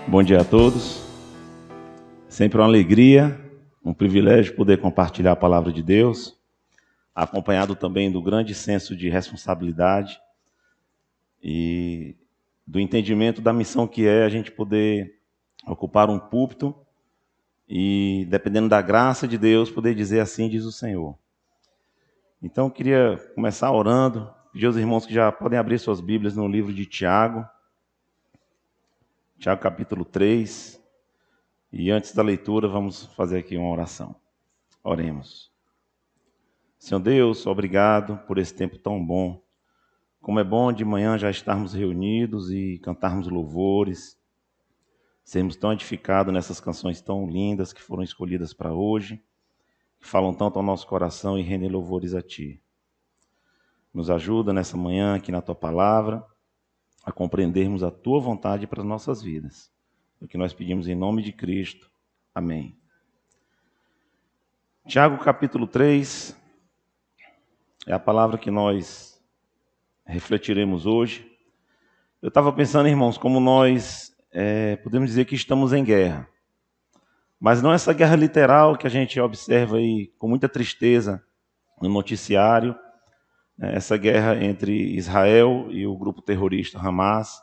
Bom dia a todos. Sempre uma alegria, um privilégio poder compartilhar a palavra de Deus, acompanhado também do grande senso de responsabilidade e do entendimento da missão que é a gente poder ocupar um púlpito e, dependendo da graça de Deus, poder dizer assim diz o Senhor. Então, eu queria começar orando, pedir aos irmãos que já podem abrir suas Bíblias no livro de Tiago, capítulo 3. E antes da leitura, vamos fazer aqui uma oração. Oremos. Senhor Deus, obrigado por esse tempo tão bom. Como é bom de manhã já estarmos reunidos e cantarmos louvores, sermos tão edificados nessas canções tão lindas que foram escolhidas para hoje, que falam tanto ao nosso coração e rendem louvores a Ti. Nos ajuda nessa manhã aqui na Tua Palavra a compreendermos a Tua vontade para as nossas vidas. O que nós pedimos em nome de Cristo. Amém. Tiago capítulo 3 é a palavra que nós refletiremos hoje. Eu estava pensando, irmãos, como nós podemos dizer que estamos em guerra. Mas não essa guerra literal que a gente observa aí com muita tristeza no noticiário, essa guerra entre Israel e o grupo terrorista Hamas,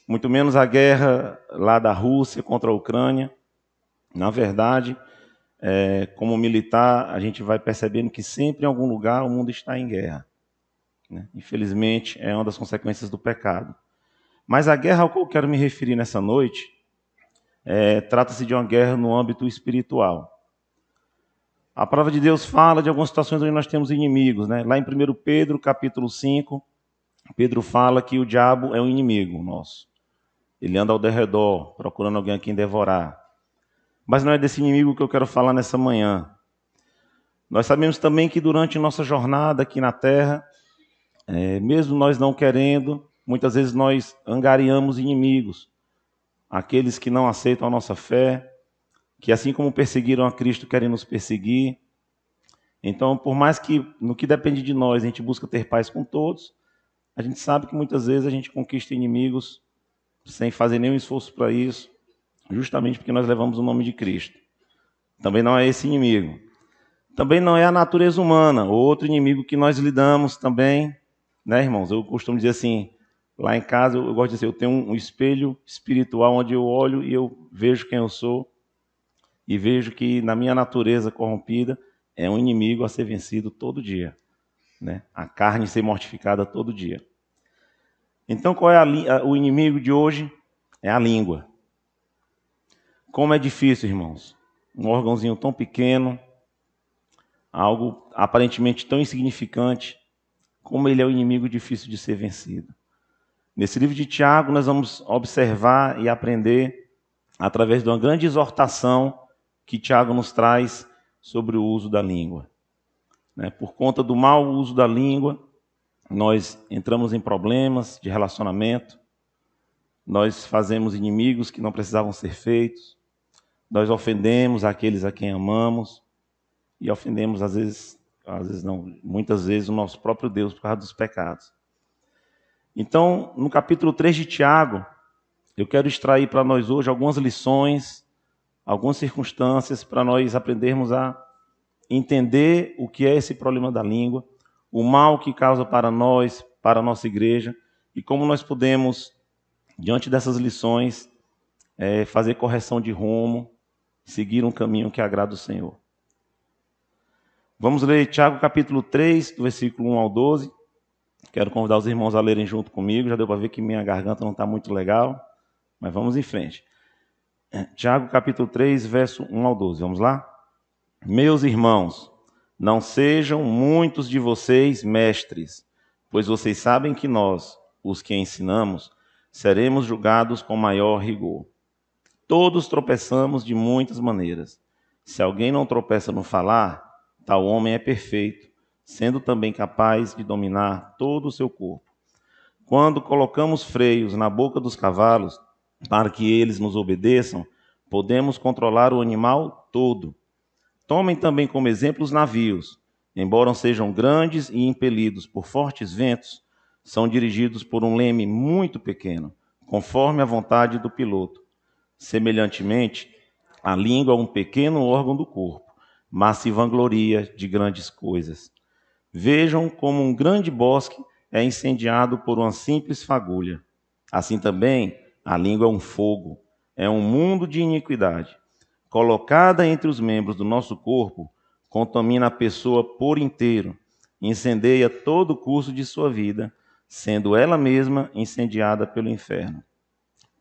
muito menos a guerra lá da Rússia contra a Ucrânia. Na verdade, como militar, a gente vai percebendo que sempre em algum lugar o mundo está em guerra. Infelizmente, é uma das consequências do pecado. Mas a guerra ao qual eu quero me referir nessa noite, trata-se de uma guerra no âmbito espiritual. A palavra de Deus fala de algumas situações onde nós temos inimigos. Lá em 1 Pedro, capítulo 5, Pedro fala que o diabo é um inimigo nosso. Ele anda ao derredor, procurando alguém a quem devorar. Mas não é desse inimigo que eu quero falar nessa manhã. Nós sabemos também que durante nossa jornada aqui na Terra, mesmo nós não querendo, muitas vezes nós angariamos inimigos. Aqueles que não aceitam a nossa fé, que assim como perseguiram a Cristo, querem nos perseguir. Então, por mais que no que depende de nós, a gente busca ter paz com todos, a gente sabe que muitas vezes a gente conquista inimigos sem fazer nenhum esforço para isso, justamente porque nós levamos o nome de Cristo. Também não é esse inimigo. Também não é a natureza humana, outro inimigo que nós lidamos também, irmãos? Eu costumo dizer assim, lá em casa eu gosto de dizer, eu tenho um espelho espiritual onde eu olho e eu vejo quem eu sou e vejo que na minha natureza corrompida é um inimigo a ser vencido todo dia, a carne ser mortificada todo dia. Então, qual é o inimigo de hoje? É a língua. Como é difícil, irmãos. Um órgãozinho tão pequeno, algo aparentemente tão insignificante, como ele é um inimigo difícil de ser vencido. Nesse livro de Tiago, nós vamos observar e aprender, através de uma grande exortação que Tiago nos traz sobre o uso da língua. Por conta do mau uso da língua, nós entramos em problemas de relacionamento, nós fazemos inimigos que não precisavam ser feitos, nós ofendemos aqueles a quem amamos e ofendemos, às vezes não, muitas vezes, o nosso próprio Deus por causa dos pecados. Então, no capítulo 3 de Tiago, eu quero extrair para nós hoje algumas lições, algumas circunstâncias para nós aprendermos a entender o que é esse problema da língua, o mal que causa para nós, para a nossa igreja, e como nós podemos, diante dessas lições, fazer correção de rumo, seguir um caminho que agrada o Senhor. Vamos ler Tiago capítulo 3, do versículo 1 ao 12. Quero convidar os irmãos a lerem junto comigo, já deu para ver que minha garganta não está muito legal, mas vamos em frente. Tiago capítulo 3, verso 1 ao 12, vamos lá? Meus irmãos, não sejam muitos de vocês mestres, pois vocês sabem que nós, os que ensinamos, seremos julgados com maior rigor. Todos tropeçamos de muitas maneiras. Se alguém não tropeça no falar, tal homem é perfeito, sendo também capaz de dominar todo o seu corpo. Quando colocamos freios na boca dos cavalos, para que eles nos obedeçam, podemos controlar o animal todo. Tomem também como exemplo os navios. Embora sejam grandes e impelidos por fortes ventos, são dirigidos por um leme muito pequeno, conforme a vontade do piloto. Semelhantemente, a língua é um pequeno órgão do corpo, mas se vangloria de grandes coisas. Vejam como um grande bosque é incendiado por uma simples fagulha. Assim também, a língua é um fogo, é um mundo de iniquidade. Colocada entre os membros do nosso corpo, contamina a pessoa por inteiro, incendeia todo o curso de sua vida, sendo ela mesma incendiada pelo inferno.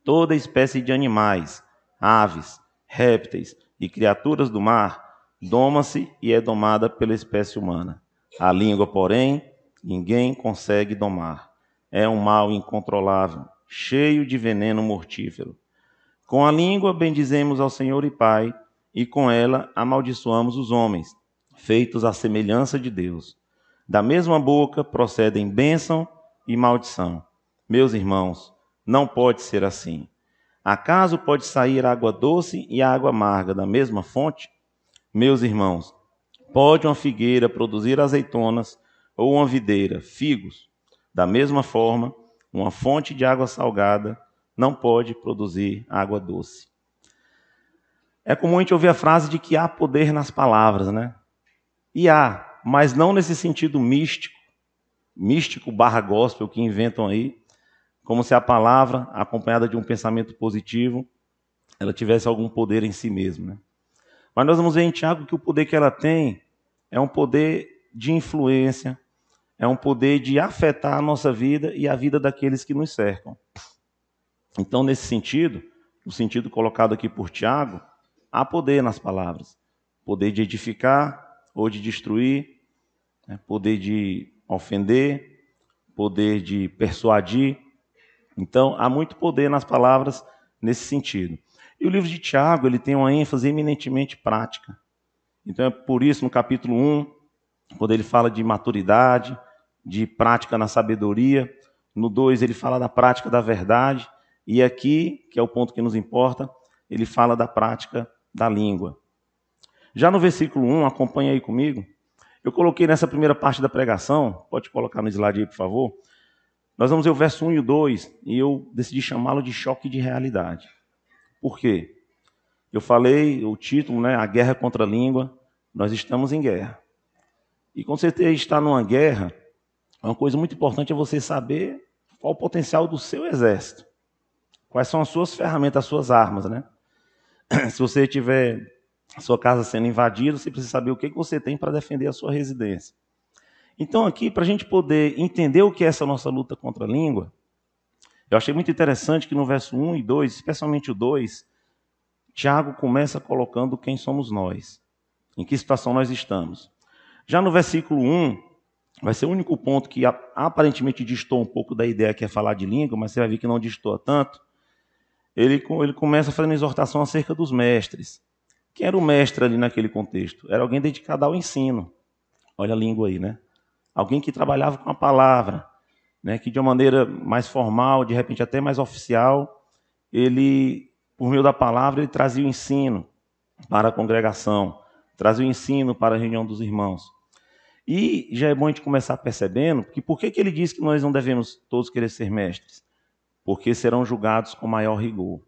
Toda espécie de animais, aves, répteis e criaturas do mar doma-se e é domada pela espécie humana. A língua, porém, ninguém consegue domar. É um mal incontrolável, cheio de veneno mortífero. Com a língua bendizemos ao Senhor e Pai, e com ela amaldiçoamos os homens, feitos à semelhança de Deus. Da mesma boca procedem bênção e maldição. Meus irmãos, não pode ser assim. Acaso pode sair água doce e água amarga da mesma fonte? Meus irmãos, pode uma figueira produzir azeitonas ou uma videira figos? Da mesma forma, uma fonte de água salgada não pode produzir água doce. É comum a gente ouvir a frase de que há poder nas palavras, né? E há, mas não nesse sentido místico barra gospel que inventam aí, como se a palavra, acompanhada de um pensamento positivo, ela tivesse algum poder em si mesma, né? Mas nós vamos ver em Tiago que o poder que ela tem é um poder de influência, é um poder de afetar a nossa vida e a vida daqueles que nos cercam. Então, nesse sentido, no sentido colocado aqui por Tiago, há poder nas palavras. Poder de edificar ou de destruir, né? Poder de ofender, poder de persuadir. Então, há muito poder nas palavras nesse sentido. E o livro de Tiago, ele tem uma ênfase eminentemente prática. Então, é por isso, no capítulo 1, quando ele fala de maturidade, de prática na sabedoria, no 2 ele fala da prática da verdade, e aqui, que é o ponto que nos importa, ele fala da prática da língua. Já no versículo 1, acompanha aí comigo, eu coloquei nessa primeira parte da pregação, pode colocar no slide aí, por favor. Nós vamos ver o verso 1 e o 2, e eu decidi chamá-lo de choque de realidade. Por quê? Eu falei o título, né, a guerra contra a língua, nós estamos em guerra. E quando você está numa guerra, uma coisa muito importante é você saber qual o potencial do seu exército. Quais são as suas ferramentas, as suas armas, né? Se você tiver a sua casa sendo invadida, você precisa saber o que você tem para defender a sua residência. Então aqui, para a gente poder entender o que é essa nossa luta contra a língua, eu achei muito interessante que no verso 1 e 2, especialmente o 2, Tiago começa colocando quem somos nós, em que situação nós estamos. Já no versículo 1, vai ser o único ponto que aparentemente distou um pouco da ideia que é falar de língua, mas você vai ver que não distou tanto. Ele começa fazendo exortação acerca dos mestres. Quem era o mestre ali naquele contexto? Era alguém dedicado ao ensino. Olha a língua aí, né? Alguém que trabalhava com a palavra, né? Que de uma maneira mais formal, de repente até mais oficial, ele, por meio da palavra, ele trazia o ensino para a congregação, trazia o ensino para a reunião dos irmãos. E já é bom a gente começar percebendo que por que ele diz que nós não devemos todos querer ser mestres? Porque serão julgados com maior rigor.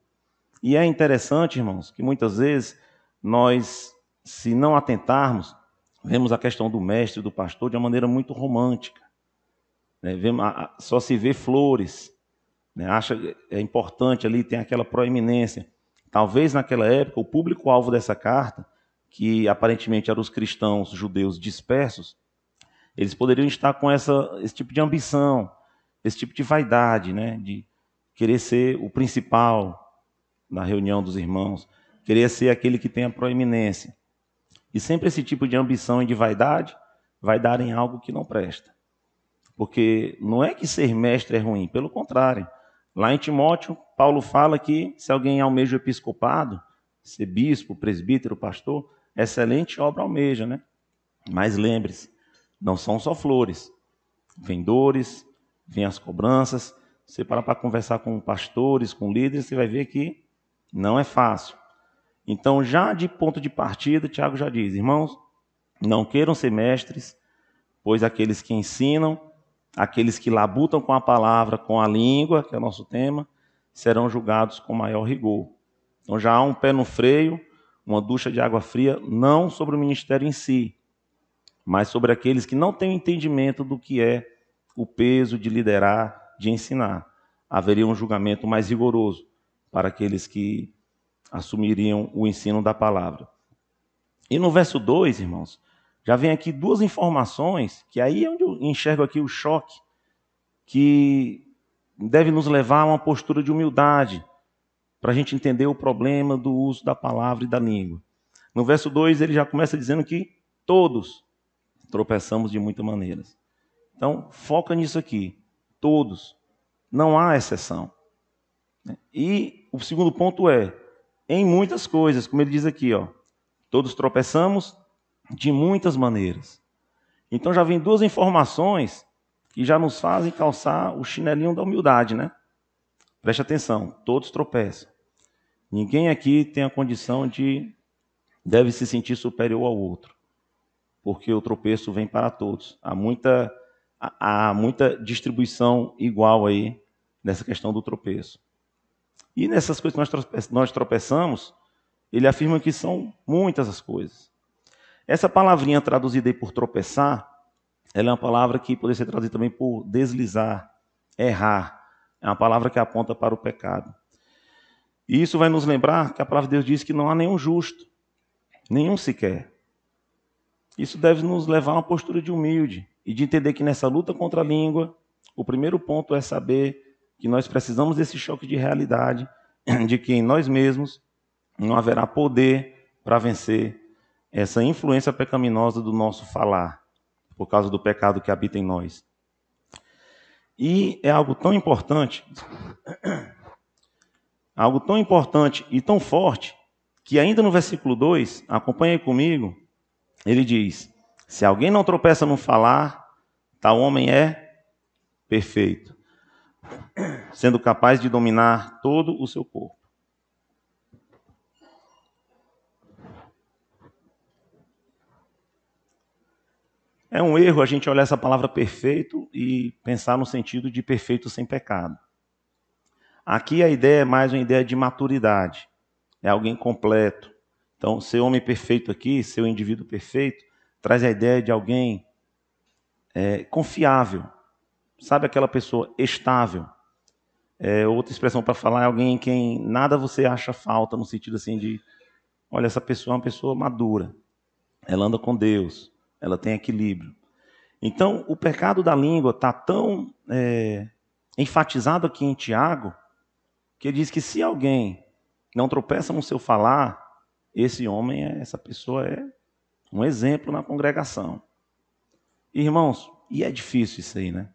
E é interessante, irmãos, que muitas vezes nós, se não atentarmos, vemos a questão do mestre, do pastor, de uma maneira muito romântica. Né? Só se vê flores, né? Acha que é importante ali, tem aquela proeminência. Talvez naquela época o público-alvo dessa carta, que aparentemente eram os cristãos judeus dispersos, eles poderiam estar com esse tipo de ambição, esse tipo de vaidade, né? De querer ser o principal na reunião dos irmãos, querer ser aquele que tem a proeminência. E sempre esse tipo de ambição e de vaidade vai dar em algo que não presta. Porque não é que ser mestre é ruim, pelo contrário. Lá em Timóteo, Paulo fala que se alguém almeja o episcopado, ser bispo, presbítero, pastor, excelente obra almeja, né? Mas lembre-se, não são só flores. Vem dores, vem as cobranças. Você para conversar com pastores, com líderes, você vai ver que não é fácil. Então, já de ponto de partida, Tiago já diz, irmãos, não queiram ser mestres, pois aqueles que ensinam, aqueles que labutam com a palavra, com a língua, que é o nosso tema, serão julgados com maior rigor. Então já há um pé no freio, uma ducha de água fria, não sobre o ministério em si, mas sobre aqueles que não têm entendimento do que é o peso de liderar, de ensinar. Haveria um julgamento mais rigoroso para aqueles que assumiriam o ensino da palavra. E no verso 2, irmãos, já vem aqui duas informações, que aí é onde eu enxergo aqui o choque, que deve nos levar a uma postura de humildade, para a gente entender o problema do uso da palavra e da língua. No verso 2, ele já começa dizendo que todos tropeçamos de muitas maneiras. Então, foca nisso aqui. Todos. Não há exceção. E o segundo ponto é, em muitas coisas, como ele diz aqui, ó, todos tropeçamos de muitas maneiras. Então já vem duas informações que já nos fazem calçar o chinelinho da humildade, né? Preste atenção, todos tropeçam. Ninguém aqui tem a condição deve se sentir superior ao outro, porque o tropeço vem para todos. Há muita distribuição igual aí nessa questão do tropeço. E nessas coisas que nós tropeçamos, ele afirma que são muitas as coisas. Essa palavrinha traduzida aí por tropeçar, ela é uma palavra que pode ser traduzida também por deslizar, errar. É uma palavra que aponta para o pecado. E isso vai nos lembrar que a palavra de Deus diz que não há nenhum justo, nenhum sequer. Isso deve nos levar a uma postura de humilde e de entender que nessa luta contra a língua, o primeiro ponto é saber que nós precisamos desse choque de realidade, de que em nós mesmos não haverá poder para vencer essa influência pecaminosa do nosso falar, por causa do pecado que habita em nós. E é algo tão importante e tão forte, que ainda no versículo 2, acompanhe comigo, ele diz, se alguém não tropeça no falar, tal homem é perfeito, sendo capaz de dominar todo o seu corpo. É um erro a gente olhar essa palavra perfeito e pensar no sentido de perfeito sem pecado. Aqui a ideia é mais uma ideia de maturidade. É alguém completo. Então, ser homem perfeito aqui, ser um indivíduo perfeito, traz a ideia de alguém confiável. Sabe aquela pessoa estável? Outra expressão para falar é alguém em quem nada você acha falta, no sentido assim de, olha, essa pessoa é uma pessoa madura. Ela anda com Deus. Ela tem equilíbrio. Então, o pecado da língua está tão enfatizado aqui em Tiago, que ele diz que se alguém não tropeça no seu falar, essa pessoa é um exemplo na congregação. Irmãos, e é difícil isso aí, né?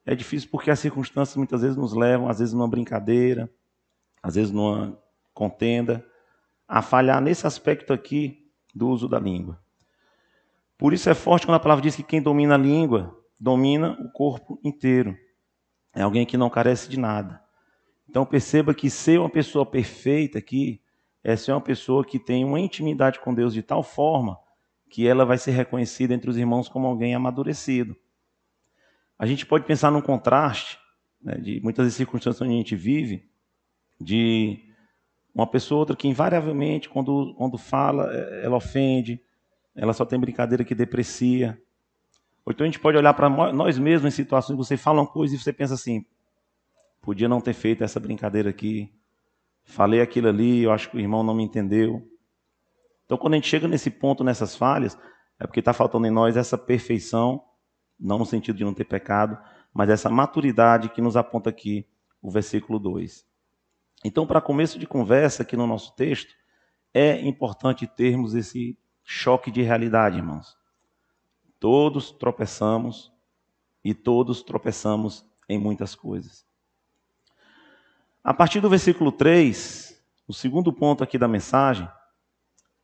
É difícil porque as circunstâncias muitas vezes nos levam, às vezes numa brincadeira, às vezes numa contenda, a falhar nesse aspecto aqui do uso da língua. Por isso é forte quando a palavra diz que quem domina a língua, domina o corpo inteiro. É alguém que não carece de nada. Então perceba que ser uma pessoa perfeita aqui é ser uma pessoa que tem uma intimidade com Deus de tal forma que ela vai ser reconhecida entre os irmãos como alguém amadurecido. A gente pode pensar num contraste, né, de muitas das circunstâncias onde a gente vive, de uma pessoa outra que invariavelmente, quando fala, ela ofende, ela só tem brincadeira que deprecia. Ou então a gente pode olhar para nós mesmos em situações que você fala uma coisa e você pensa assim, podia não ter feito essa brincadeira aqui, falei aquilo ali, eu acho que o irmão não me entendeu. Então quando a gente chega nesse ponto, nessas falhas, é porque está faltando em nós essa perfeição, não no sentido de não ter pecado, mas essa maturidade que nos aponta aqui o versículo 2. Então, para começo de conversa aqui no nosso texto, é importante termos esse choque de realidade, irmãos. Todos tropeçamos e todos tropeçamos em muitas coisas. A partir do versículo 3, o segundo ponto aqui da mensagem,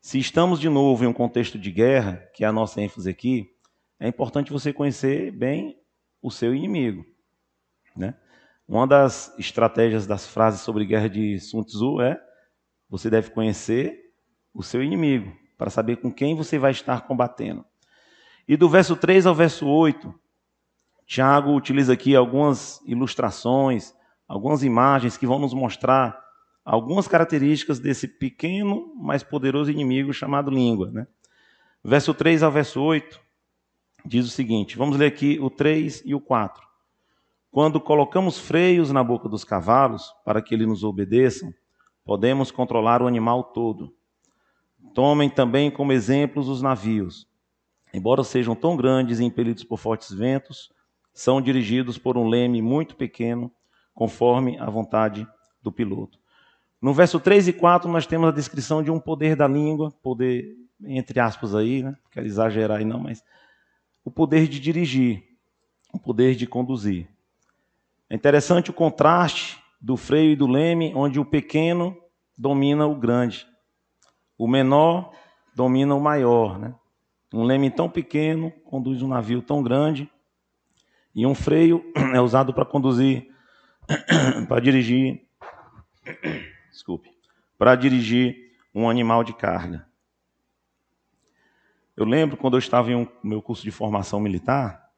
se estamos de novo em um contexto de guerra, que é a nossa ênfase aqui, é importante você conhecer bem o seu inimigo, né? Uma das estratégias das frases sobre guerra de Sun Tzu é: você deve conhecer o seu inimigo, para saber com quem você vai estar combatendo. E do verso 3 ao verso 8, Tiago utiliza aqui algumas ilustrações, algumas imagens que vão nos mostrar algumas características desse pequeno, mas poderoso inimigo chamado língua, né? Verso 3 ao verso 8 diz o seguinte, vamos ler aqui o 3 e o 4. Quando colocamos freios na boca dos cavalos para que eles nos obedeçam, podemos controlar o animal todo. Tomem também como exemplos os navios. Embora sejam tão grandes e impelidos por fortes ventos, são dirigidos por um leme muito pequeno, conforme a vontade do piloto. No verso 3 e 4, nós temos a descrição de um poder da língua, poder, entre aspas aí, né? Não quero exagerar aí não, mas o poder de dirigir, o poder de conduzir. É interessante o contraste do freio e do leme, onde o pequeno domina o grande, o menor domina o maior, né? Um leme tão pequeno conduz um navio tão grande e um freio é usado para conduzir, para dirigir, para dirigir um animal de carga. Eu lembro quando eu estava em meu curso de formação militar,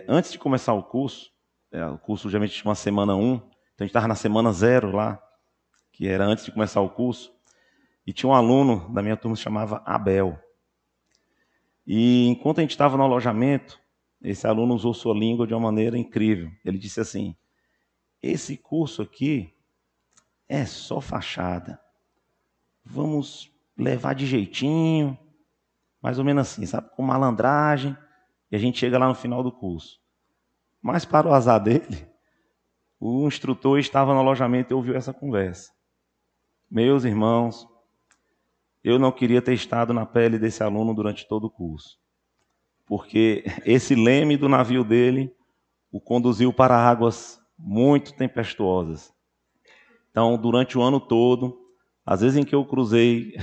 antes de começar o curso geralmente chama semana 1, então a gente estava na semana 0 lá, que era antes de começar o curso, e tinha um aluno da minha turma que se chamava Abel. E enquanto a gente estava no alojamento, esse aluno usou sua língua de uma maneira incrível. Ele disse assim, esse curso aqui é só fachada. Vamos levar de jeitinho, mais ou menos assim, sabe? Com malandragem, e a gente chega lá no final do curso. Mas para o azar dele, o instrutor estava no alojamento e ouviu essa conversa. Meus irmãos, eu não queria ter estado na pele desse aluno durante todo o curso, porque esse leme do navio dele o conduziu para águas muito tempestuosas. Então, durante o ano todo, às vezes em que eu cruzei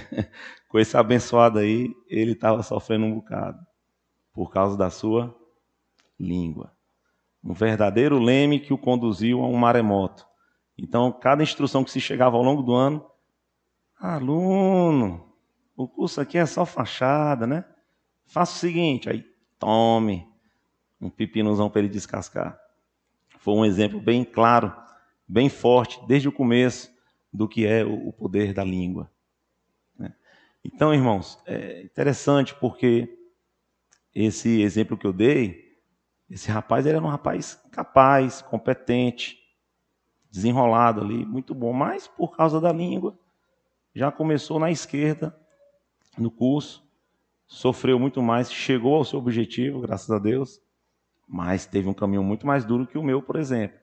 com esse abençoado aí, ele estava sofrendo um bocado, por causa da sua língua. Um verdadeiro leme que o conduziu a um maremoto. Então, cada instrução que se chegava ao longo do ano, aluno, o curso aqui é só fachada, né? Faça o seguinte, aí tome um pepinozão para ele descascar. Foi um exemplo bem claro, bem forte, desde o começo, do que é o poder da língua. Então, irmãos, é interessante porque esse exemplo que eu dei, esse rapaz ele era um rapaz capaz, competente, desenrolado ali, muito bom, mas por causa da língua, já começou na esquerda no curso, sofreu muito mais, chegou ao seu objetivo, graças a Deus, mas teve um caminho muito mais duro que o meu, por exemplo,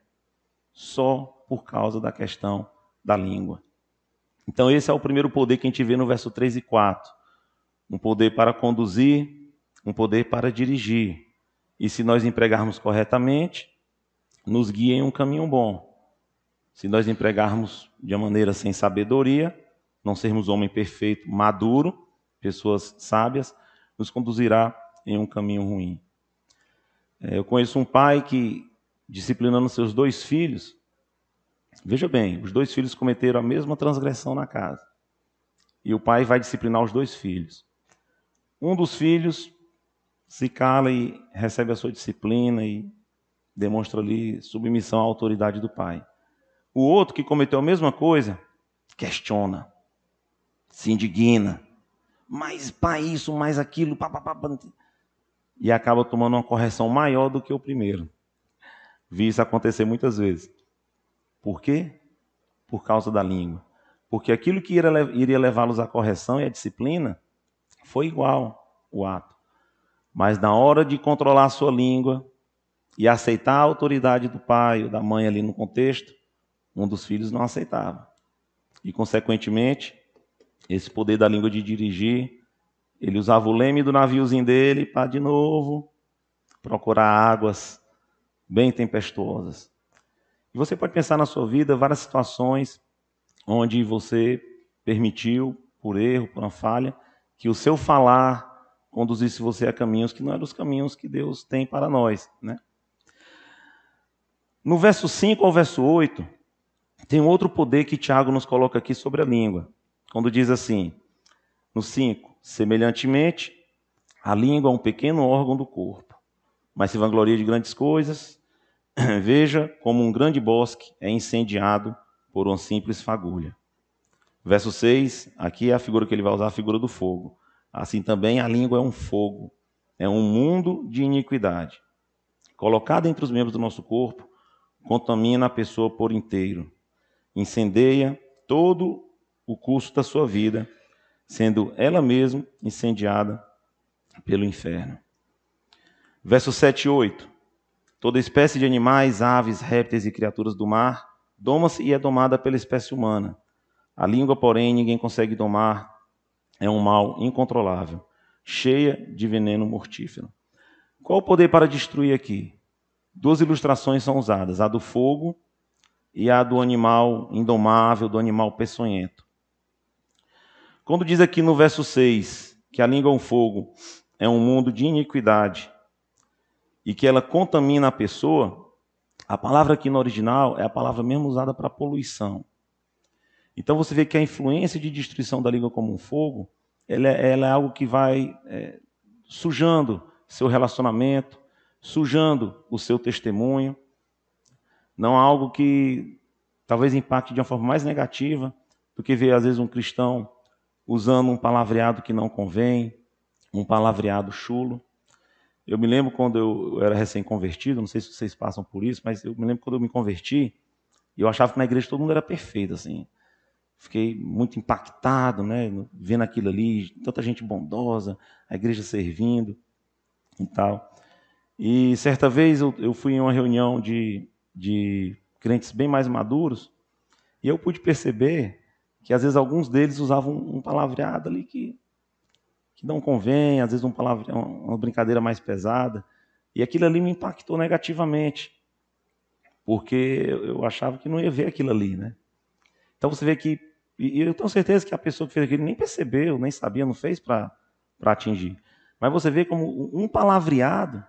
só por causa da questão da língua. Então esse é o primeiro poder que a gente vê no verso 3 e 4. Um poder para conduzir, um poder para dirigir. E se nós empregarmos corretamente, nos guia em um caminho bom. Se nós empregarmos de uma maneira sem sabedoria, não sermos homem perfeito, maduro, pessoas sábias, nos conduzirá em um caminho ruim. Eu conheço um pai que, disciplinando seus 2 filhos, veja bem, os 2 filhos cometeram a mesma transgressão na casa. E o pai vai disciplinar os 2 filhos. Um dos filhos se cala e recebe a sua disciplina e demonstra ali submissão à autoridade do pai. O outro, que cometeu a mesma coisa, questiona, se indigna. Mas pai isso, mais aquilo, e acaba tomando uma correção maior do que o primeiro. Vi isso acontecer muitas vezes. Por quê? Por causa da língua. Porque aquilo que iria levá-los à correção e à disciplina foi igual o ato. Mas na hora de controlar a sua língua e aceitar a autoridade do pai ou da mãe ali no contexto, um dos filhos não aceitava. E, consequentemente, esse poder da língua de dirigir, ele usava o leme do naviozinho dele para, de novo, procurar águas bem tempestuosas. E você pode pensar na sua vida várias situações onde você permitiu, por erro, por uma falha, que o seu falar conduzisse você a caminhos que não eram os caminhos que Deus tem para nós, né? No verso 5 ao verso 8, tem um outro poder que Tiago nos coloca aqui sobre a língua. Quando diz assim, no 5, semelhantemente, a língua é um pequeno órgão do corpo, mas se vangloria de grandes coisas. Veja como um grande bosque é incendiado por uma simples fagulha. Verso 6, aqui é a figura que ele vai usar, a figura do fogo. Assim também a língua é um fogo, é um mundo de iniquidade. Colocada entre os membros do nosso corpo, contamina a pessoa por inteiro. Incendeia todo o curso da sua vida, sendo ela mesma incendiada pelo inferno. Verso 7 e 8. Toda espécie de animais, aves, répteis e criaturas do mar doma-se e é domada pela espécie humana. A língua, porém, ninguém consegue domar, é um mal incontrolável, cheia de veneno mortífero. Qual o poder para destruir aqui? Duas ilustrações são usadas, a do fogo e a do animal indomável, do animal peçonhento. Quando diz aqui no verso 6 que a língua é um fogo, é um mundo de iniquidade e que ela contamina a pessoa, a palavra aqui no original é a palavra mesmo usada para poluição. Então você vê que a influência de destruição da língua como um fogo, ela é algo que vai sujando seu relacionamento, sujando o seu testemunho. Não é algo que talvez impacte de uma forma mais negativa do que ver, às vezes, um cristão usando um palavreado que não convém, um palavreado chulo. Eu me lembro quando eu era recém-convertido, não sei se vocês passam por isso, mas eu me lembro quando eu me converti, e eu achava que na igreja todo mundo era perfeito, assim. Fiquei muito impactado, né, vendo aquilo ali, tanta gente bondosa, a igreja servindo e tal. E certa vez eu fui em uma reunião de crentes bem mais maduros, e eu pude perceber que às vezes alguns deles usavam um palavreado ali que não convém, às vezes uma brincadeira mais pesada, e aquilo ali me impactou negativamente, porque eu achava que não ia ver aquilo ali, né? Então você vê que, e eu tenho certeza que a pessoa que fez aquilo nem percebeu, nem sabia, não fez para atingir. Mas você vê como um palavreado,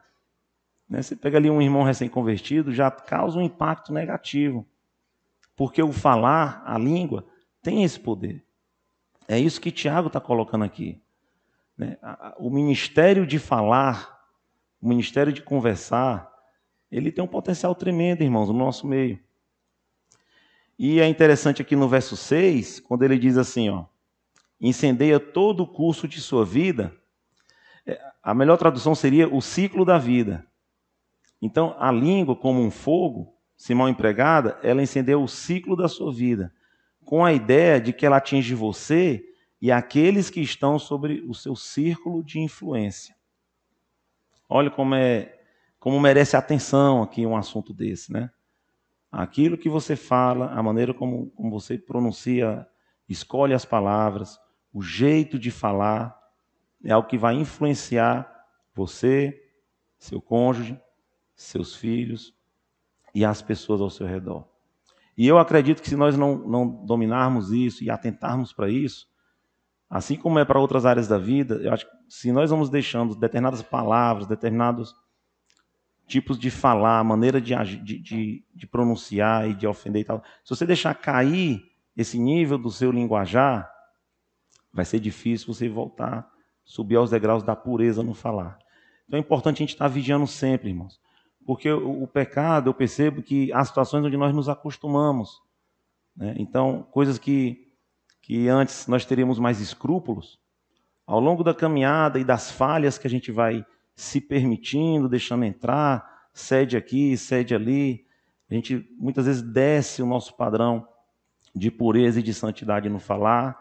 né, você pega ali um irmão recém-convertido, já causa um impacto negativo. Porque o falar, a língua, tem esse poder. É isso que Tiago está colocando aqui. Né? O ministério de falar, o ministério de conversar, ele tem um potencial tremendo, irmãos, no nosso meio. E é interessante aqui no verso 6, quando ele diz assim, ó, incendeia todo o curso de sua vida, a melhor tradução seria o ciclo da vida. Então, a língua, como um fogo, se mal empregada, ela incendeia o ciclo da sua vida, com a ideia de que ela atinge você e aqueles que estão sobre o seu círculo de influência. Olha como merece atenção aqui um assunto desse, né? Aquilo que você fala, a maneira como você pronuncia, escolhe as palavras, o jeito de falar, é algo que vai influenciar você, seu cônjuge, seus filhos e as pessoas ao seu redor. E eu acredito que se nós não dominarmos isso e atentarmos para isso, assim como é para outras áreas da vida, eu acho que se nós vamos deixando determinadas palavras, determinados tipos de falar, maneira de pronunciar e de ofender e tal, se você deixar cair esse nível do seu linguajar, vai ser difícil você voltar, subir aos degraus da pureza no falar. Então é importante a gente estar vigiando sempre, irmãos. Porque o pecado, eu percebo que há situações onde nós nos acostumamos. Né? Então, coisas que antes nós teríamos mais escrúpulos, ao longo da caminhada e das falhas que a gente vai se permitindo, deixando entrar, cede aqui, cede ali, a gente muitas vezes desce o nosso padrão de pureza e de santidade no falar,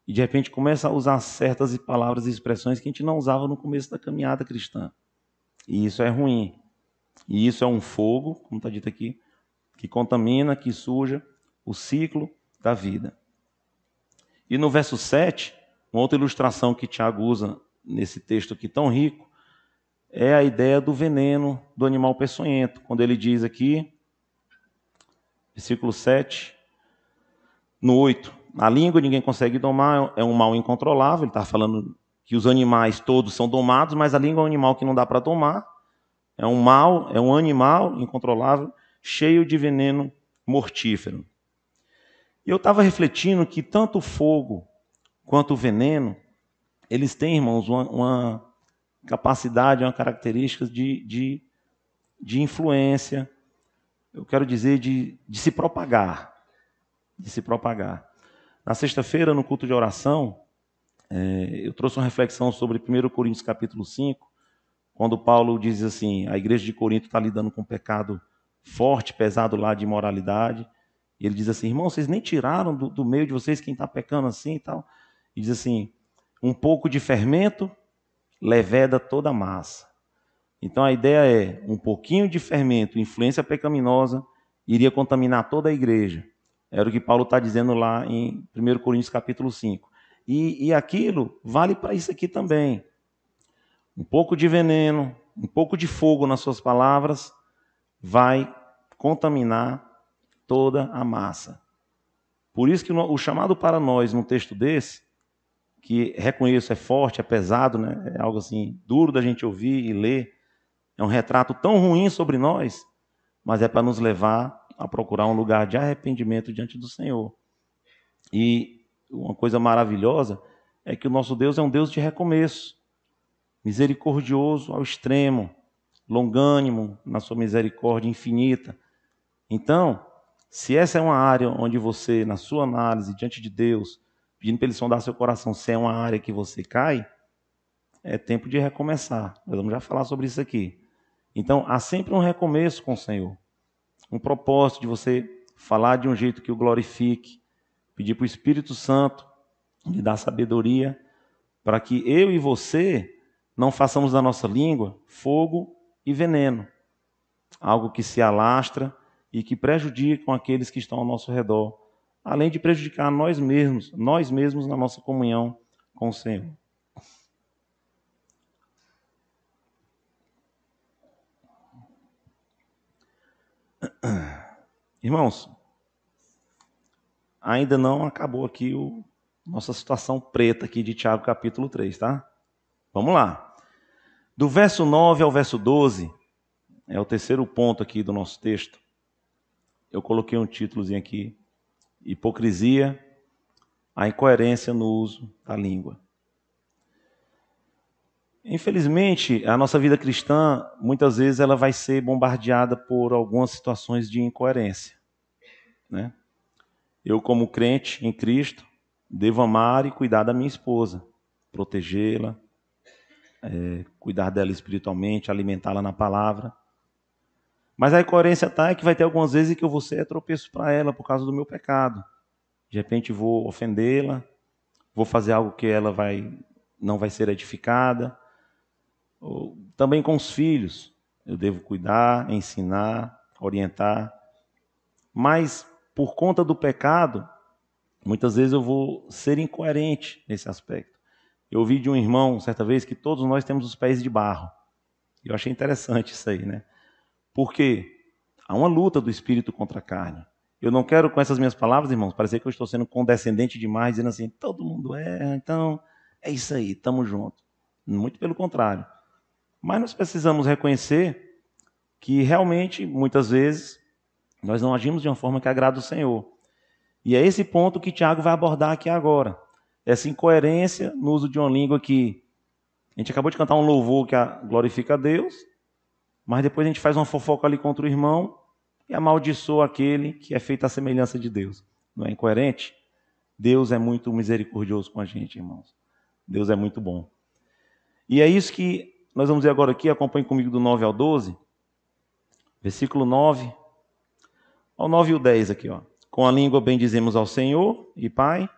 e de repente começa a usar certas palavras e expressões que a gente não usava no começo da caminhada cristã. E isso é ruim. E isso é um fogo, como está dito aqui, que contamina, que suja o ciclo da vida. E no verso 7, uma outra ilustração que Tiago usa nesse texto aqui tão rico, é a ideia do veneno do animal peçonhento. Quando ele diz aqui, versículo 7, no 8, a língua ninguém consegue domar, é um mal incontrolável. Ele está falando que os animais todos são domados, mas a língua é um animal que não dá para domar. É um mal, é um animal incontrolável, cheio de veneno mortífero. E eu estava refletindo que tanto o fogo quanto o veneno, eles têm, irmãos, uma capacidade, uma característica de influência, eu quero dizer, de se propagar. de se propagar. Na sexta-feira, no culto de oração, eu trouxe uma reflexão sobre 1 Coríntios capítulo 5, quando Paulo diz assim, a igreja de Corinto está lidando com um pecado forte, pesado lá de imoralidade, e ele diz assim, irmão, vocês nem tiraram do meio de vocês quem está pecando assim e tal. E diz assim, um pouco de fermento leveda toda a massa. Então a ideia é, um pouquinho de fermento, influência pecaminosa, iria contaminar toda a igreja. Era o que Paulo está dizendo lá em 1 Coríntios capítulo 5. E aquilo vale para isso aqui também. Um pouco de veneno, um pouco de fogo nas suas palavras, vai contaminar toda a massa. Por isso que o chamado para nós, num texto desse, que reconheço é forte, é pesado, né? É algo assim duro da gente ouvir e ler, é um retrato tão ruim sobre nós, mas é para nos levar a procurar um lugar de arrependimento diante do Senhor. E uma coisa maravilhosa é que o nosso Deus é um Deus de recomeço, misericordioso ao extremo, longânimo na sua misericórdia infinita. Então, se essa é uma área onde você, na sua análise, diante de Deus, pedindo para Ele sondar seu coração, se é uma área que você cai, é tempo de recomeçar. Nós vamos já falar sobre isso aqui. Então, há sempre um recomeço com o Senhor. Um propósito de você falar de um jeito que o glorifique, pedir para o Espírito Santo lhe dar sabedoria, para que eu e você não façamos da nossa língua fogo e veneno, algo que se alastra e que prejudicam aqueles que estão ao nosso redor, além de prejudicar nós mesmos na nossa comunhão com o Senhor. Irmãos, ainda não acabou aqui nossa situação preta aqui de Tiago capítulo 3, tá? Vamos lá. Do verso 9 ao verso 12, é o terceiro ponto aqui do nosso texto. Eu coloquei um títulozinho aqui, hipocrisia, a incoerência no uso da língua. Infelizmente, a nossa vida cristã, muitas vezes, ela vai ser bombardeada por algumas situações de incoerência, né? Eu, como crente em Cristo, devo amar e cuidar da minha esposa, protegê-la, cuidar dela espiritualmente, alimentá-la na palavra. Mas a incoerência é que vai ter algumas vezes que eu vou ser tropeço para ela por causa do meu pecado. De repente vou ofendê-la, vou fazer algo que ela não vai ser edificada. Também com os filhos, eu devo cuidar, ensinar, orientar. Mas por conta do pecado, muitas vezes eu vou ser incoerente nesse aspecto. Eu ouvi de um irmão, certa vez, que todos nós temos os pés de barro. Eu achei interessante isso aí, né? Porque há uma luta do espírito contra a carne. Eu não quero, com essas minhas palavras, irmãos, parecer que eu estou sendo condescendente demais, dizendo assim, todo mundo erra, então é isso aí, estamos juntos. Muito pelo contrário. Mas nós precisamos reconhecer que realmente, muitas vezes, nós não agimos de uma forma que agrada o Senhor. E é esse ponto que Tiago vai abordar aqui agora. Essa incoerência no uso de uma língua que a gente acabou de cantar um louvor que glorifica a Deus, mas depois a gente faz uma fofoca ali contra o irmão e amaldiçoa aquele que é feito à semelhança de Deus. Não é incoerente? Deus é muito misericordioso com a gente, irmãos. Deus é muito bom. E é isso que nós vamos ver agora aqui, acompanhe comigo do 9 ao 12, versículo 9, ao 9 e o 10 aqui, ó. Com a língua bendizemos ao Senhor e Pai,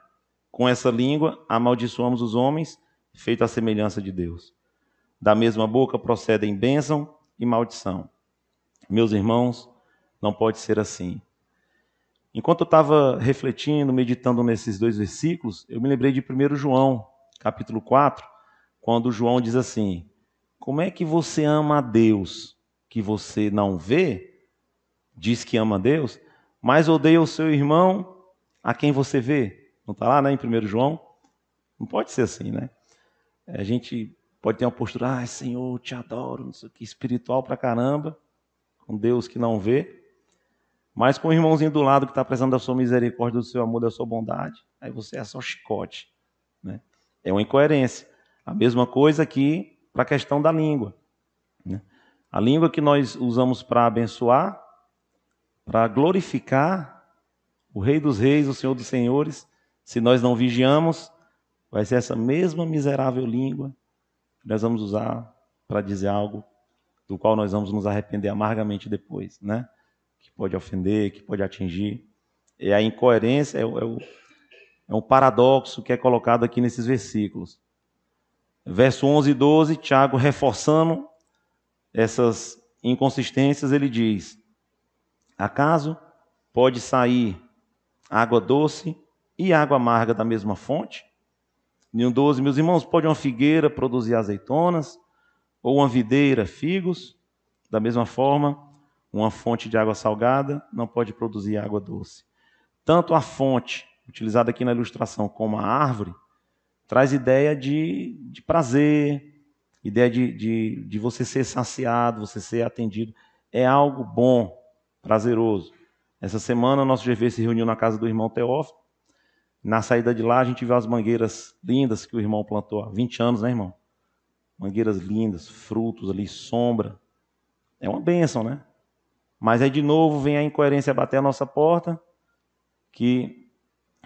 com essa língua amaldiçoamos os homens, feito à semelhança de Deus. Da mesma boca procedem bênção e maldição. Meus irmãos, não pode ser assim. Enquanto eu estava refletindo, meditando nesses dois versículos, eu me lembrei de 1 João, capítulo 4, quando João diz assim, como é que você ama a Deus que você não vê, diz que ama a Deus, mas odeia o seu irmão a quem você vê? Não está lá, né, em 1 João? Não pode ser assim, né? A gente pode ter uma postura, ai Senhor, te adoro, não sei o que, espiritual pra caramba, com Deus que não vê, mas com o irmãozinho do lado que está precisando da sua misericórdia, do seu amor, da sua bondade, aí você é só chicote, né? É uma incoerência. A mesma coisa aqui para a questão da língua, né? A língua que nós usamos para abençoar, para glorificar, o Rei dos Reis, o Senhor dos Senhores, se nós não vigiamos, vai ser essa mesma miserável língua que nós vamos usar para dizer algo do qual nós vamos nos arrepender amargamente depois, né? Que pode ofender, que pode atingir. E a incoerência é um paradoxo que é colocado aqui nesses versículos. Verso 11 e 12, Tiago, reforçando essas inconsistências, ele diz: acaso pode sair água doce e água amarga da mesma fonte? No 12, meus irmãos, pode uma figueira produzir azeitonas? Ou uma videira figos? Da mesma forma, uma fonte de água salgada não pode produzir água doce. Tanto a fonte, utilizada aqui na ilustração, como a árvore, traz ideia de prazer, ideia de você ser saciado, você ser atendido. É algo bom, prazeroso. Essa semana, nosso GV se reuniu na casa do irmão Teófilo. Na saída de lá, a gente viu as mangueiras lindas que o irmão plantou há 20 anos, né, irmão? Mangueiras lindas, frutos ali, sombra. É uma bênção, né? Mas aí, de novo, vem a incoerência bater a nossa porta, que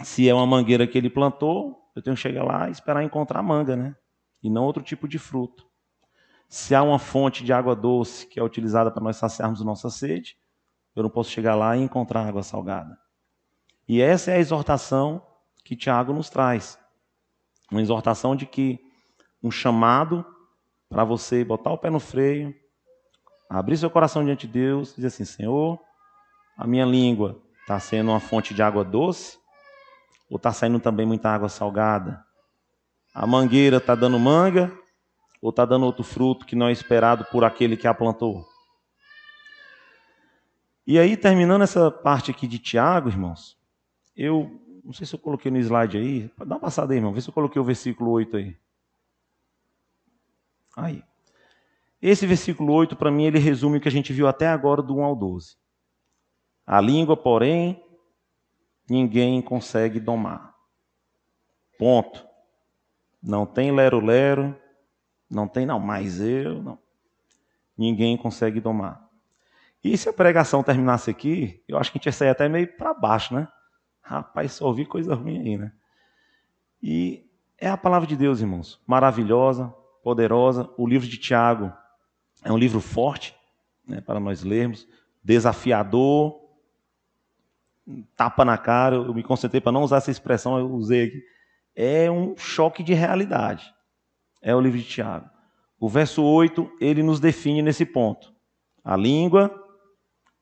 se é uma mangueira que ele plantou, eu tenho que chegar lá e esperar encontrar manga, né? E não outro tipo de fruto. Se há uma fonte de água doce que é utilizada para nós saciarmos a nossa sede, eu não posso chegar lá e encontrar água salgada. E essa é a exortação que Tiago nos traz. Uma exortação de que um chamado para você botar o pé no freio, abrir seu coração diante de Deus e dizer assim: Senhor, a minha língua está sendo uma fonte de água doce ou está saindo também muita água salgada? A mangueira está dando manga ou está dando outro fruto que não é esperado por aquele que a plantou? E aí, terminando essa parte aqui de Tiago, irmãos, eu não sei se eu coloquei no slide aí, dá uma passada aí, irmão, vê se eu coloquei o versículo 8 aí. Aí. Esse versículo 8, para mim, ele resume o que a gente viu até agora do 1 ao 12. A língua, porém, ninguém consegue domar. Ponto. Não tem lero-lero, não tem não, mas eu não. Ninguém consegue domar. E se a pregação terminasse aqui, eu acho que a gente ia sair até meio para baixo, né? Rapaz, só ouvi coisa ruim aí, né? E é a palavra de Deus, irmãos. Maravilhosa, poderosa. O livro de Tiago é um livro forte, né, para nós lermos. Desafiador. Tapa na cara. Eu me concentrei para não usar essa expressão, eu usei aqui. É um choque de realidade. É o livro de Tiago. O verso 8, ele nos define nesse ponto. A língua,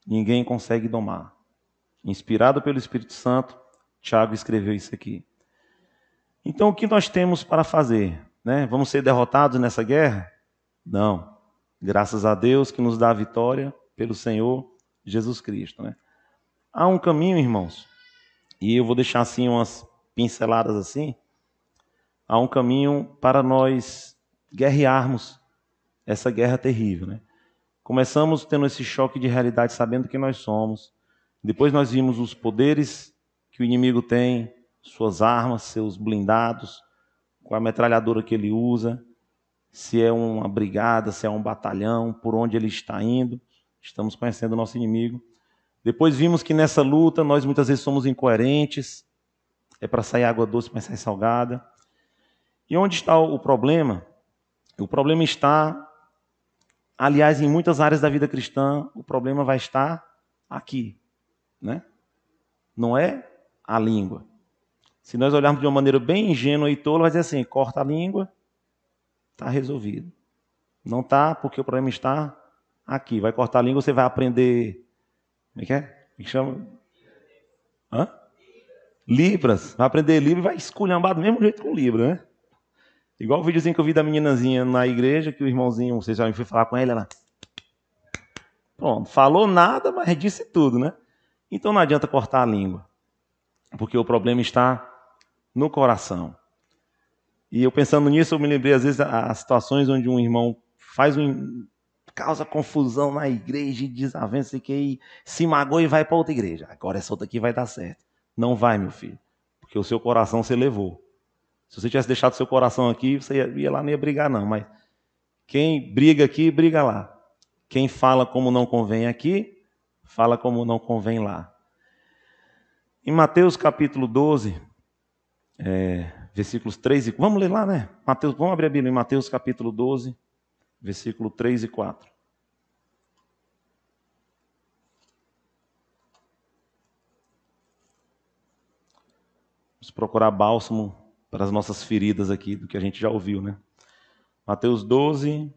ninguém consegue domar. Inspirado pelo Espírito Santo, Tiago escreveu isso aqui. Então, o que nós temos para fazer? Né? Vamos ser derrotados nessa guerra? Não. Graças a Deus que nos dá a vitória pelo Senhor Jesus Cristo. Né? Há um caminho, irmãos, e eu vou deixar assim umas pinceladas assim. Há um caminho para nós guerrearmos essa guerra terrível. Né? Começamos tendo esse choque de realidade, sabendo quem nós somos. Depois nós vimos os poderes que o inimigo tem, suas armas, seus blindados, qual a metralhadora que ele usa, se é uma brigada, se é um batalhão, por onde ele está indo. Estamos conhecendo o nosso inimigo. Depois vimos que nessa luta nós muitas vezes somos incoerentes. É para sair água doce, mas sai salgada. E onde está o problema? O problema está, aliás, em muitas áreas da vida cristã, o problema vai estar aqui, né? Não é a língua. Se nós olharmos de uma maneira bem ingênua e tola, vai dizer assim: corta a língua, está resolvido. Não está, porque o problema está aqui. Vai cortar a língua, você vai aprender. Como é que é? Como é que chama? Hã? Libras. Vai aprender Libras e vai esculhambar do mesmo jeito com Libra, né? Igual o videozinho que eu vi da meninazinha na igreja, que o irmãozinho, vocês já foi falar com ela. Pronto, falou nada, mas disse tudo, né? Então não adianta cortar a língua, porque o problema está no coração. E eu pensando nisso, eu me lembrei às vezes as situações onde um irmão causa confusão na igreja e desavença e se magoa e vai para outra igreja. Agora essa outra aqui vai dar certo. Não vai, meu filho, porque o seu coração você levou. Se você tivesse deixado seu coração aqui, você ia lá, não ia brigar não, mas quem briga aqui, briga lá. Quem fala como não convém aqui, fala como não convém lá. Em Mateus capítulo 12, versículos 3 e 4. Vamos ler lá, né? Mateus, vamos abrir a Bíblia em Mateus capítulo 12, versículo 3 e 4. Vamos procurar bálsamo para as nossas feridas aqui, do que a gente já ouviu, né? Mateus 12,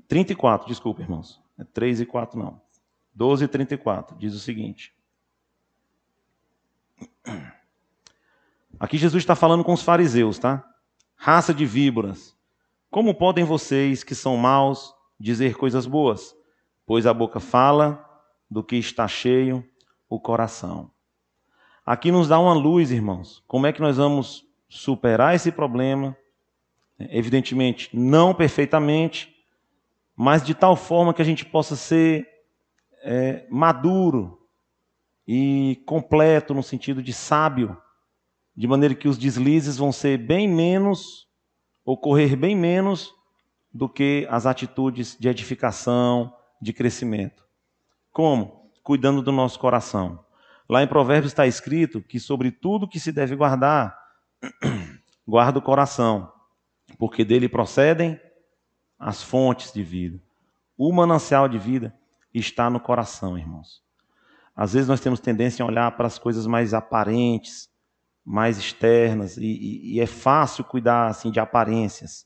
34, desculpa, irmãos. É 3 e 4, não. 12 e 34, diz o seguinte. Aqui Jesus está falando com os fariseus, tá? Raça de víboras, como podem vocês, que são maus, dizer coisas boas? Pois a boca fala do que está cheio o coração. Aqui nos dá uma luz, irmãos. Como é que nós vamos superar esse problema? Evidentemente, não perfeitamente, mas de tal forma que a gente possa ser maduro e completo no sentido de sábio, de maneira que os deslizes vão ser bem menos, ocorrer bem menos do que as atitudes de edificação, de crescimento. Como? Cuidando do nosso coração. Lá em Provérbios está escrito que sobre tudo que se deve guardar, guarda o coração, porque dele procedem as fontes de vida. O manancial de vida está no coração, irmãos. Às vezes nós temos tendência a olhar para as coisas mais aparentes, mais externas, e é fácil cuidar assim de aparências.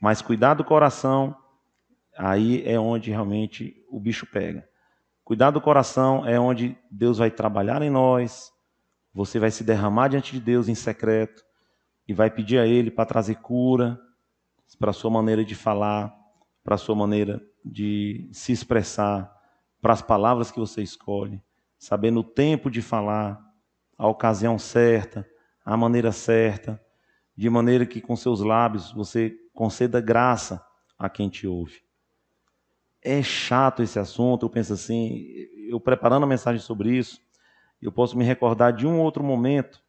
Mas cuidar do coração, aí é onde realmente o bicho pega. Cuidar do coração é onde Deus vai trabalhar em nós, você vai se derramar diante de Deus em secreto e vai pedir a Ele para trazer cura para a sua maneira de falar, para a sua maneira de se expressar, para as palavras que você escolhe, sabendo o tempo de falar, a ocasião certa, a maneira certa, de maneira que com seus lábios você conceda graça a quem te ouve. É chato esse assunto, eu penso assim, eu preparando a mensagem sobre isso, eu posso me recordar de um outro momento,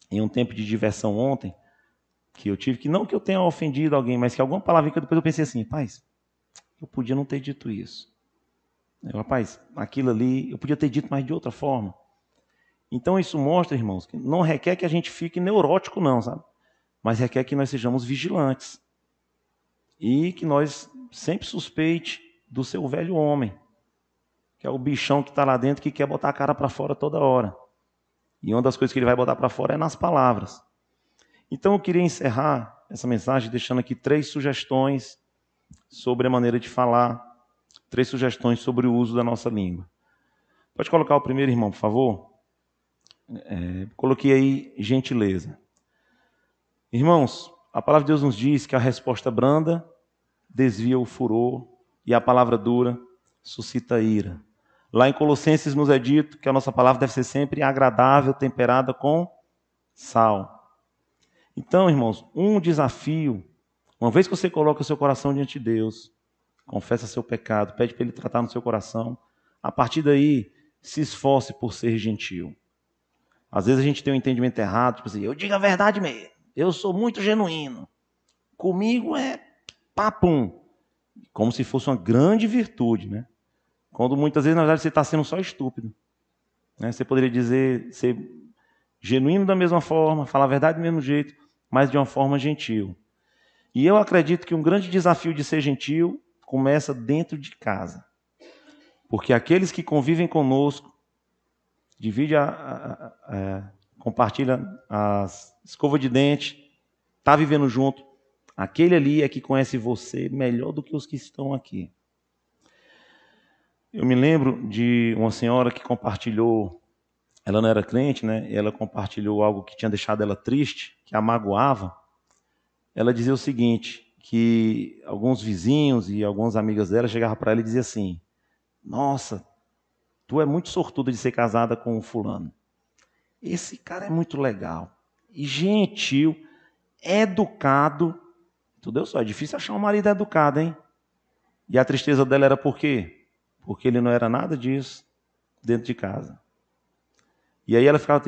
em um tempo de diversão ontem, que eu tive, que não que eu tenha ofendido alguém, mas que alguma palavra que depois eu pensei assim, rapaz, eu podia não ter dito isso. Rapaz, aquilo ali, eu podia ter dito, mas de outra forma. Então isso mostra, irmãos, que não requer que a gente fique neurótico não, sabe? Mas requer que nós sejamos vigilantes. E que nós sempre suspeite do seu velho homem, que é o bichão que está lá dentro que quer botar a cara para fora toda hora. E uma das coisas que ele vai botar para fora é nas palavras. Então eu queria encerrar essa mensagem deixando aqui 3 sugestões sobre a maneira de falar, 3 sugestões sobre o uso da nossa língua. Pode colocar o primeiro, irmão, por favor? Coloquei aí gentileza. Irmãos, a palavra de Deus nos diz que a resposta branda desvia o furor e a palavra dura suscita ira. Lá em Colossenses nos é dito que a nossa palavra deve ser sempre agradável, temperada com sal. Então, irmãos, um desafio, uma vez que você coloca o seu coração diante de Deus, confessa seu pecado, pede para Ele tratar no seu coração, a partir daí, se esforce por ser gentil. Às vezes a gente tem um entendimento errado, tipo assim, eu digo a verdade mesmo, eu sou muito genuíno, comigo é papum, como se fosse uma grande virtude, né? Quando muitas vezes, na verdade, você está sendo só estúpido. Né? Você poderia dizer, ser genuíno da mesma forma, falar a verdade do mesmo jeito, mas de uma forma gentil. E eu acredito que um grande desafio de ser gentil começa dentro de casa. Porque aqueles que convivem conosco, dividem, compartilham as escova de dente, está vivendo junto, aquele ali é que conhece você melhor do que os que estão aqui. Eu me lembro de uma senhora que compartilhou, ela não era crente, né? E ela compartilhou algo que tinha deixado ela triste, que a magoava. Ela dizia o seguinte, que alguns vizinhos e algumas amigas dela chegavam para ela e diziam assim, nossa, tu é muito sortuda de ser casada com um fulano. Esse cara é muito legal, e gentil, educado. Entendeu só? É difícil achar um marido educado, hein? E a tristeza dela era por quê? Porque ele não era nada disso dentro de casa. E aí ela ficava,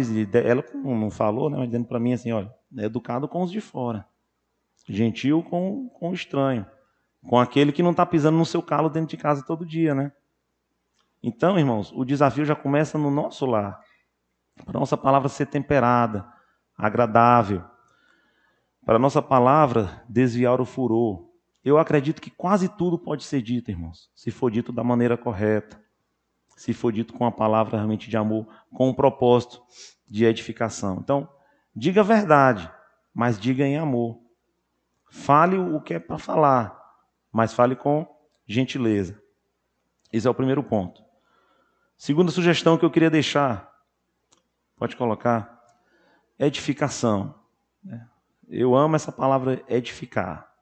ela não falou, né, mas dizendo para mim assim, olha, é educado com os de fora, gentil com o estranho, com aquele que não está pisando no seu calo dentro de casa todo dia, né? Então, irmãos, o desafio já começa no nosso lar. Para a nossa palavra ser temperada, agradável. Para a nossa palavra desviar o furor. Eu acredito que quase tudo pode ser dito, irmãos, se for dito da maneira correta. Se for dito com a palavra realmente de amor, com um propósito de edificação. Então, diga a verdade, mas diga em amor. Fale o que é para falar, mas fale com gentileza. Esse é o primeiro ponto. Segunda sugestão que eu queria deixar, pode colocar, edificação. Eu amo essa palavra edificar.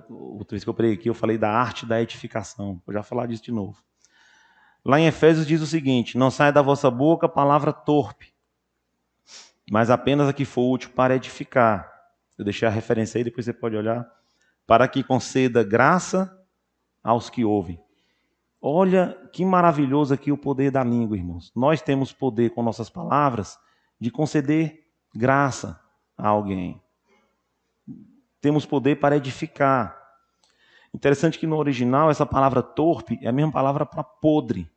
Outra vez que eu preguei aqui, eu falei da arte da edificação. Vou já falar disso de novo. Lá em Efésios diz o seguinte: não saia da vossa boca palavra torpe, mas apenas a que for útil para edificar. Eu deixei a referência aí, depois você pode olhar. Para que conceda graça aos que ouvem. Olha que maravilhoso aqui o poder da língua, irmãos. Nós temos poder com nossas palavras de conceder graça a alguém. Temos poder para edificar. Interessante que no original essa palavra torpe é a mesma palavra para podre.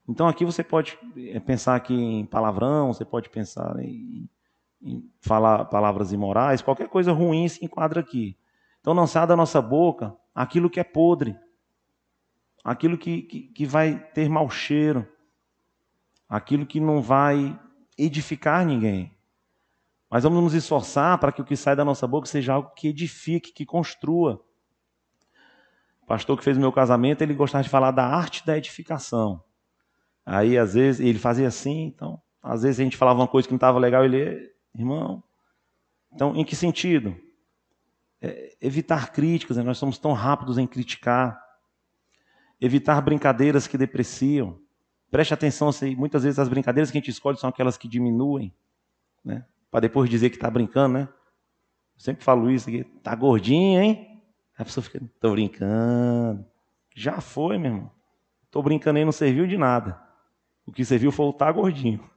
Então aqui você pode pensar aqui em palavrão, você pode pensar em falar palavras imorais, qualquer coisa ruim se enquadra aqui. Então não sai da nossa boca aquilo que é podre, aquilo que vai ter mau cheiro, aquilo que não vai edificar ninguém. Mas vamos nos esforçar para que o que sai da nossa boca seja algo que edifique, que construa. O pastor que fez o meu casamento, ele gostava de falar da arte da edificação. Aí, às vezes, ele fazia assim, então, às vezes a gente falava uma coisa que não estava legal, ele, irmão. Então, em que sentido? Evitar críticas, né? Nós somos tão rápidos em criticar. Evitar brincadeiras que depreciam. Preste atenção, muitas vezes as brincadeiras que a gente escolhe são aquelas que diminuem, né? Para depois dizer que está brincando, né? Eu sempre falo isso aqui, tá gordinho, hein? A pessoa fica, tô brincando. Já foi, meu irmão. Tô brincando aí, não serviu de nada. O que serviu foi o tá gordinho.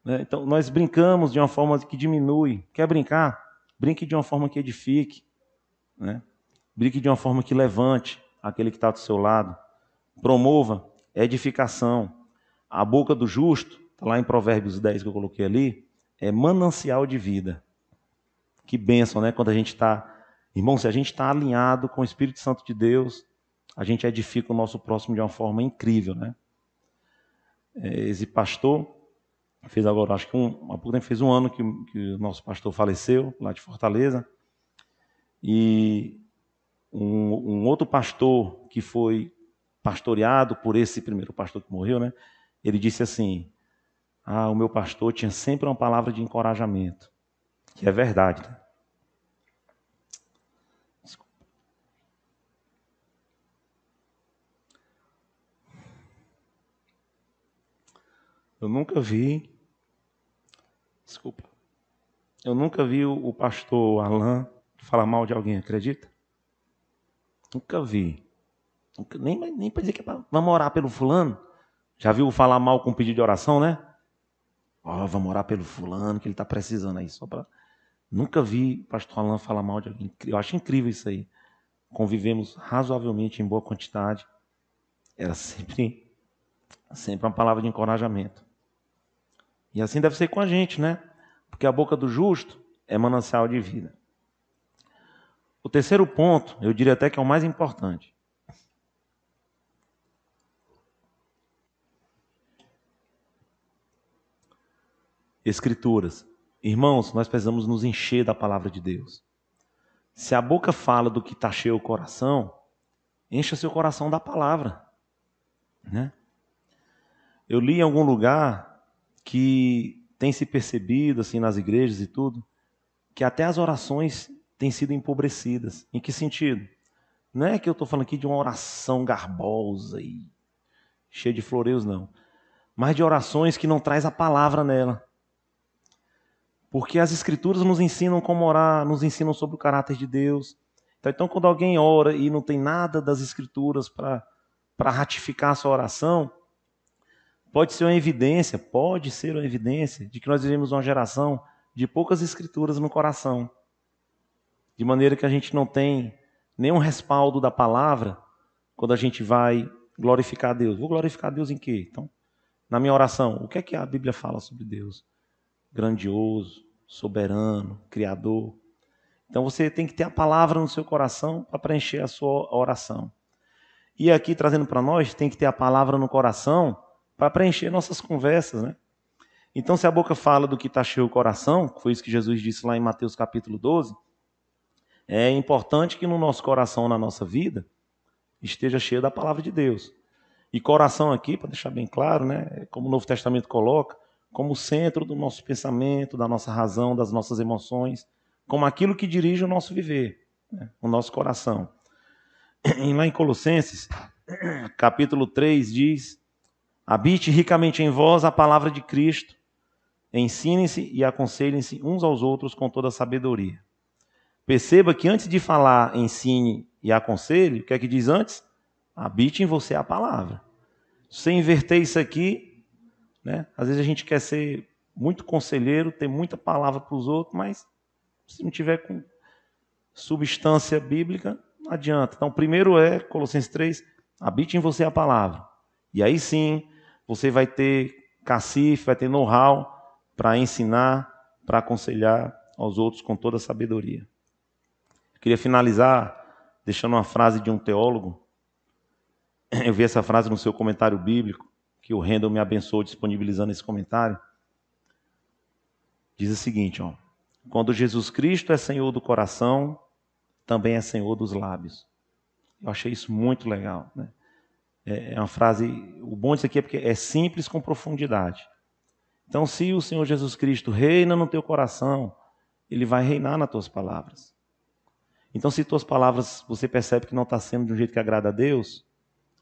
Então, nós brincamos de uma forma que diminui. Quer brincar? Brinque de uma forma que edifique. Né? Brinque de uma forma que levante aquele que está do seu lado. Promova edificação. A boca do justo, está lá em Provérbios 10 que eu coloquei ali, é manancial de vida. Que bênção, né? Quando a gente está... Irmão, se a gente está alinhado com o Espírito Santo de Deus, a gente edifica o nosso próximo de uma forma incrível, né? Esse pastor fez agora, acho que há pouco tempo fez um ano que o nosso pastor faleceu, lá de Fortaleza. E um outro pastor que foi pastoreado por esse primeiro pastor que morreu, né? Ele disse assim: o meu pastor tinha sempre uma palavra de encorajamento, que é verdade, né? Eu nunca vi o pastor Alain falar mal de alguém, acredita? Nunca vi. Nem para dizer que vamos orar pelo fulano. Já viu falar mal com pedido de oração, né? Vamos orar pelo fulano, que ele está precisando aí. Nunca vi o pastor Alain falar mal de alguém. Eu acho incrível isso aí. Convivemos razoavelmente em boa quantidade. Era sempre uma palavra de encorajamento. E assim deve ser com a gente, né? Porque a boca do justo é manancial de vida. O terceiro ponto, eu diria até que é o mais importante. Escrituras. Irmãos, nós precisamos nos encher da palavra de Deus. Se a boca fala do que está cheio o coração, encha seu coração da palavra. Né? Eu li em algum lugar que tem se percebido, assim, nas igrejas e tudo, que até as orações têm sido empobrecidas. Em que sentido? Não é que eu estou falando aqui de uma oração garbosa e cheia de floreios, não. Mas de orações que não traz a palavra nela. Porque as Escrituras nos ensinam como orar, nos ensinam sobre o caráter de Deus. Então, quando alguém ora e não tem nada das Escrituras para ratificar a sua oração, pode ser uma evidência de que nós vivemos uma geração de poucas Escrituras no coração. De maneira que a gente não tem nenhum respaldo da palavra quando a gente vai glorificar a Deus. Vou glorificar a Deus em quê? Então, na minha oração, o que é que a Bíblia fala sobre Deus? Grandioso, soberano, criador. Então você tem que ter a palavra no seu coração para preencher a sua oração. E aqui, trazendo para nós, tem que ter a palavra no coração para preencher nossas conversas, né? Então, se a boca fala do que está cheio o coração, foi isso que Jesus disse lá em Mateus capítulo 12, é importante que no nosso coração, na nossa vida, esteja cheio da palavra de Deus. E coração aqui, para deixar bem claro, né, como o Novo Testamento coloca, como o centro do nosso pensamento, da nossa razão, das nossas emoções, como aquilo que dirige o nosso viver, né, o nosso coração. E lá em Colossenses, capítulo 3, diz: habite ricamente em vós a palavra de Cristo, ensinem-se e aconselhem-se uns aos outros com toda a sabedoria. Perceba que antes de falar ensine e aconselhe, o que é que diz antes? Habite em você a palavra. Se você inverter isso aqui, né, às vezes a gente quer ser muito conselheiro, ter muita palavra para os outros, mas se não tiver com substância bíblica, não adianta. Então, primeiro é, Colossenses 3, habite em você a palavra. E aí sim, você vai ter cacife, vai ter know-how para ensinar, para aconselhar aos outros com toda a sabedoria. Eu queria finalizar deixando uma frase de um teólogo. Eu vi essa frase no seu comentário bíblico, que o Rendel me abençoou disponibilizando esse comentário. Diz o seguinte, ó: quando Jesus Cristo é Senhor do coração, também é Senhor dos lábios. Eu achei isso muito legal, né? É uma frase, o bom disso aqui é porque é simples com profundidade. Então, se o Senhor Jesus Cristo reina no teu coração, Ele vai reinar nas tuas palavras. Então, se tuas palavras você percebe que não está sendo de um jeito que agrada a Deus,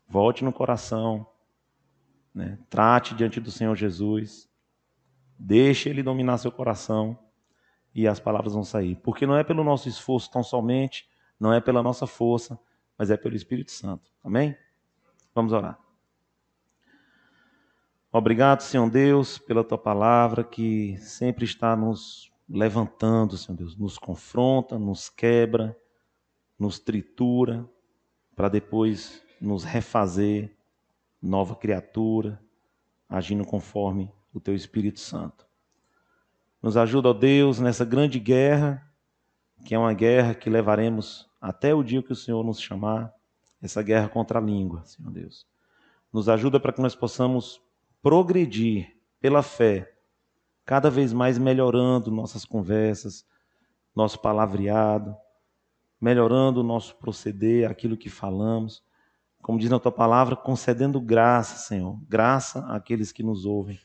volte no coração, né? Trate diante do Senhor Jesus, deixe Ele dominar seu coração e as palavras vão sair. Porque não é pelo nosso esforço tão somente, não é pela nossa força, mas é pelo Espírito Santo. Amém? Vamos orar. Obrigado, Senhor Deus, pela Tua palavra que sempre está nos levantando, Senhor Deus, nos confronta, nos quebra, nos tritura, para depois nos refazer nova criatura, agindo conforme o Teu Espírito Santo. Nos ajuda, ó Deus, nessa grande guerra, que é uma guerra que levaremos até o dia que o Senhor nos chamar, essa guerra contra a língua, Senhor Deus. Nos ajuda para que nós possamos progredir pela fé, cada vez mais melhorando nossas conversas, nosso palavreado, melhorando o nosso proceder, aquilo que falamos, como diz na Tua palavra, concedendo graça, Senhor, graça àqueles que nos ouvem,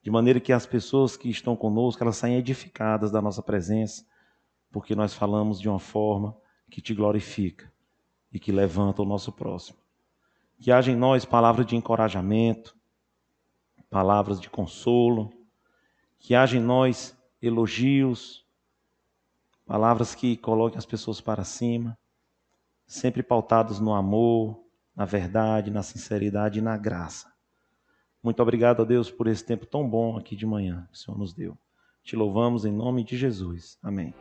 de maneira que as pessoas que estão conosco, elas saem edificadas da nossa presença, porque nós falamos de uma forma que Te glorifica e que levanta o nosso próximo. Que haja em nós palavras de encorajamento, palavras de consolo, que haja em nós elogios, palavras que coloquem as pessoas para cima, sempre pautados no amor, na verdade, na sinceridade e na graça. Muito obrigado a Deus por esse tempo tão bom aqui de manhã que o Senhor nos deu. Te louvamos em nome de Jesus. Amém.